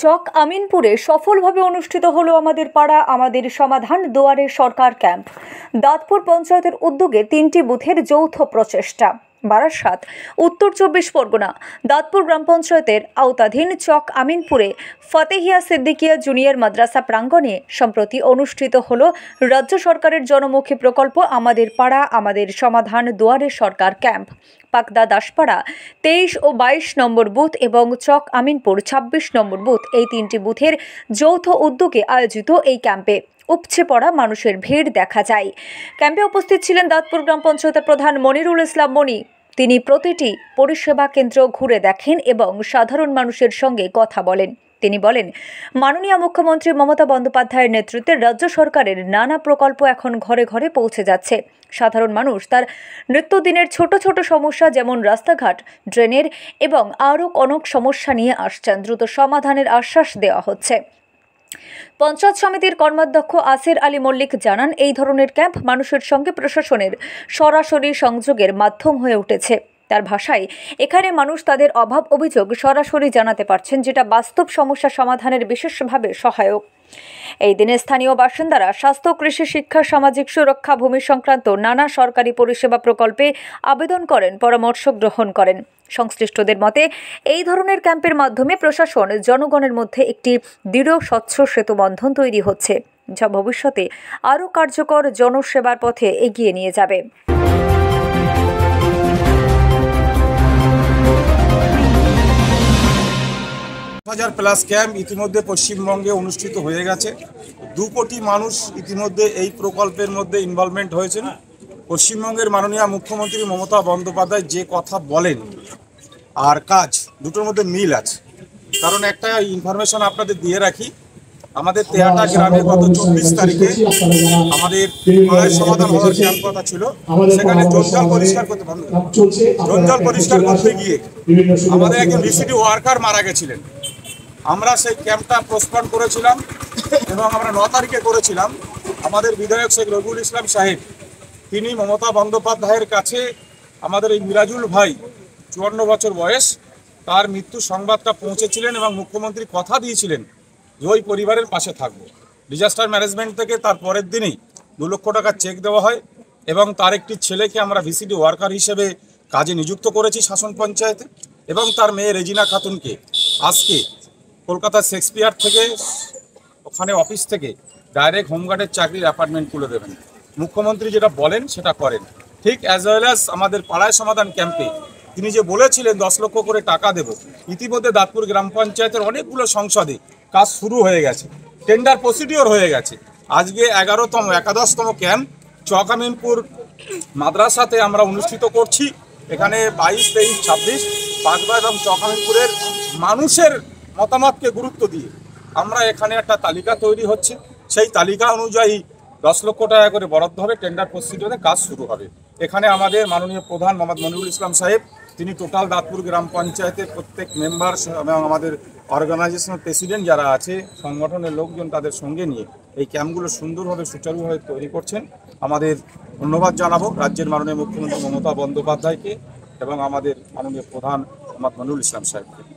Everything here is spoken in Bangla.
চক আমিনপুরে সফলভাবে অনুষ্ঠিত হলো আমাদের পাড়া আমাদের সমাধান দুয়ারে সরকার ক্যাম্প। দাঁতপুর পঞ্চায়েতের উদ্যোগে 3টি বুথের যৌথ প্রচেষ্টা। বারাসাত, উত্তর 24 পরগনা। দাঁতপুর গ্রাম পঞ্চায়েতের আওতাধীন চক আমিনপুরে ফতেহিয়া সিদ্দিকিয়া জুনিয়র মাদ্রাসা প্রাঙ্গণে সম্প্রতি অনুষ্ঠিত হলো রাজ্য সরকারের জনমুখী প্রকল্প আমাদের পাড়া আমাদের সমাধান দুয়ারে সরকার ক্যাম্প। পাকদা দাসপাড়া 23 ও 22 নম্বর বুথ এবং চক আমিনপুর 26 নম্বর বুথ, এই 3টি বুথের যৌথ উদ্যোগে আয়োজিত এই ক্যাম্পে উপচে পড়া মানুষের ভিড় দেখা যায়। ক্যাম্পে উপস্থিত ছিলেন দাঁতপুর গ্রাম পঞ্চায়েতের প্রধান মনিরুল ইসলাম মনি। তিনি প্রতিটি পরিষেবা কেন্দ্র ঘুরে দেখেন এবং সাধারণ মানুষের সঙ্গে কথা বলেন। তিনি বলেন, মাননীয় মুখ্যমন্ত্রী মমতা বন্দ্যোপাধ্যায়ের নেতৃত্বে রাজ্য সরকারের নানা প্রকল্প এখন ঘরে ঘরে পৌঁছে যাচ্ছে। সাধারণ মানুষ তার নিত্যদিনের ছোট ছোট সমস্যা যেমন রাস্তাঘাট, ড্রেনের এবং আরও অনেক সমস্যা নিয়ে আসছেন। দ্রুত সমাধানের আশ্বাস দেওয়া হচ্ছে। পঞ্চায়েত সমিতির কর্মাধ্যক্ষ আসির আলী মল্লিক জানান, এই ধরনের ক্যাম্প মানুষের সঙ্গে প্রশাসনের সরাসরি সংযোগের মাধ্যম হয়ে উঠেছে। তার ভাষায়, এখানে মানুষ তাদের অভাব অভিযোগ সরাসরি জানাতে পারছেন, যেটা বাস্তব সমস্যা সমাধানের বিশেষভাবে সহায়ক। এই দিনে স্থানীয় বাসিন্দারা স্বাস্থ্য, কৃষি, শিক্ষা, সামাজিক সুরক্ষা, ভূমি সংক্রান্ত নানা সরকারি পরিষেবা প্রকল্পে আবেদন করেন, পরামর্শ গ্রহণ করেন। সংশ্লিষ্টদের মতে, এই ধরনের ক্যাম্পের মাধ্যমে প্রশাসন জনগণের মধ্যে একটি দৃঢ় স্বচ্ছ সেতুবন্ধন তৈরি হচ্ছে, যা ভবিষ্যতে আরও কার্যকর জনসেবার পথে এগিয়ে নিয়ে যাবে। প্লাস ক্যাম্প ইতিমধ্যে পশ্চিমবঙ্গে অনুষ্ঠিত হয়ে গেছে। 2 কোটি মানুষ ইতিমধ্যে এই প্রকল্পের মধ্যে ইনভলভমেন্ট হয়েছেন। পশ্চিমবঙ্গের মাননীয় মুখ্যমন্ত্রী মমতা বন্দ্যোপাধ্যায় যে কথা বলেন আর কাজ দুটোর মধ্যে মিল আছে। কারণ একটা ইনফরমেশন আপনাদের দিয়ে রাখি, আমাদের তেহাটা গ্রামে গত 24 তারিখে আমাদের সমাধান হওয়ার ক্যাম্প কথা ছিল। সেখানে জঞ্জাল পরিষ্কার করতে গিয়ে আমাদের একজন ভিসিডি ওয়ার্কার মারা গেছিলেন। আমরা সেই ক্যাম্পটা পোস্টপন করেছিলাম এবং আমরা 9 তারিখে করেছিলাম। আমাদের বিধায়ক শেখ রবিউল ইসলাম সাহেব, তিনি মমতা বন্দ্যোপাধ্যায়ের কাছে আমাদের এই মিরাজুল ভাই 54 বছর বয়স, তার মৃত্যু সংবাদটা পৌঁছেছিলেন এবং মুখ্যমন্ত্রী কথা দিয়েছিলেন যে ওই পরিবারের পাশে থাকবো। ডিজাস্টার ম্যানেজমেন্ট থেকে তার পরের দিনই 2 লক্ষ টাকা চেক দেওয়া হয় এবং তার একটি ছেলেকে আমরা ভিসিডি ওয়ার্কার হিসেবে কাজে নিযুক্ত করেছি শাসন পঞ্চায়েতে, এবং তার মেয়ে রেজিনা খাতুনকে আজকে কলকাতার শেক্সপিয়ার থেকে ওখানে অফিস থেকে ডাইরেক্ট হোমগার্ডের চাকরির অ্যাপার্টমেন্ট তুলে দেবেন। মুখ্যমন্ত্রী যেটা বলেন সেটা করেন। ঠিক অ্যাজ ওয়েল অ্যাজ আমাদের পাড়ায় সমাধান ক্যাম্পে তিনি যে বলেছিলেন 10 লক্ষ করে টাকা দেব, ইতিমধ্যে দাঁতপুর গ্রাম পঞ্চায়েতের অনেকগুলো সংসদে কাজ শুরু হয়ে গেছে, টেন্ডার প্রসিডিওর হয়ে গেছে। আজকে 11তম ক্যাম্প চক আমিনপুর মাদ্রাসাতে আমরা অনুষ্ঠিত করছি। এখানে 22, 23, 26 পাকবা এবং চক আমিনপুরের মানুষের মতামতকে গুরুত্ব দিয়ে আমরা এখানে একটা তালিকা তৈরি হচ্ছে। সেই তালিকা অনুযায়ী 10 লক্ষ টাকা করে বরাদ্দ হবে, টেন্ডার প্রসিডিওরে কাজ শুরু হবে। এখানে আমাদের মাননীয় প্রধান মোহাম্মদ মনিরুল ইসলাম সাহেব, তিনি টোটাল দাঁতপুর গ্রাম পঞ্চায়েতের প্রত্যেক মেম্বার এবং আমাদের অর্গানাইজেশনাল প্রেসিডেন্ট যারা আছে, সংগঠনের লোকজন, তাদের সঙ্গে নিয়ে এই ক্যাম্পগুলো সুন্দরভাবে সুচারুভাবে তৈরি করছেন। আমাদের ধন্যবাদ জানাবো রাজ্যের মাননীয় মুখ্যমন্ত্রী মমতা বন্দ্যোপাধ্যায়কে এবং আমাদের মাননীয় প্রধান মোহাম্মদ মনিরুল ইসলাম সাহেবকে।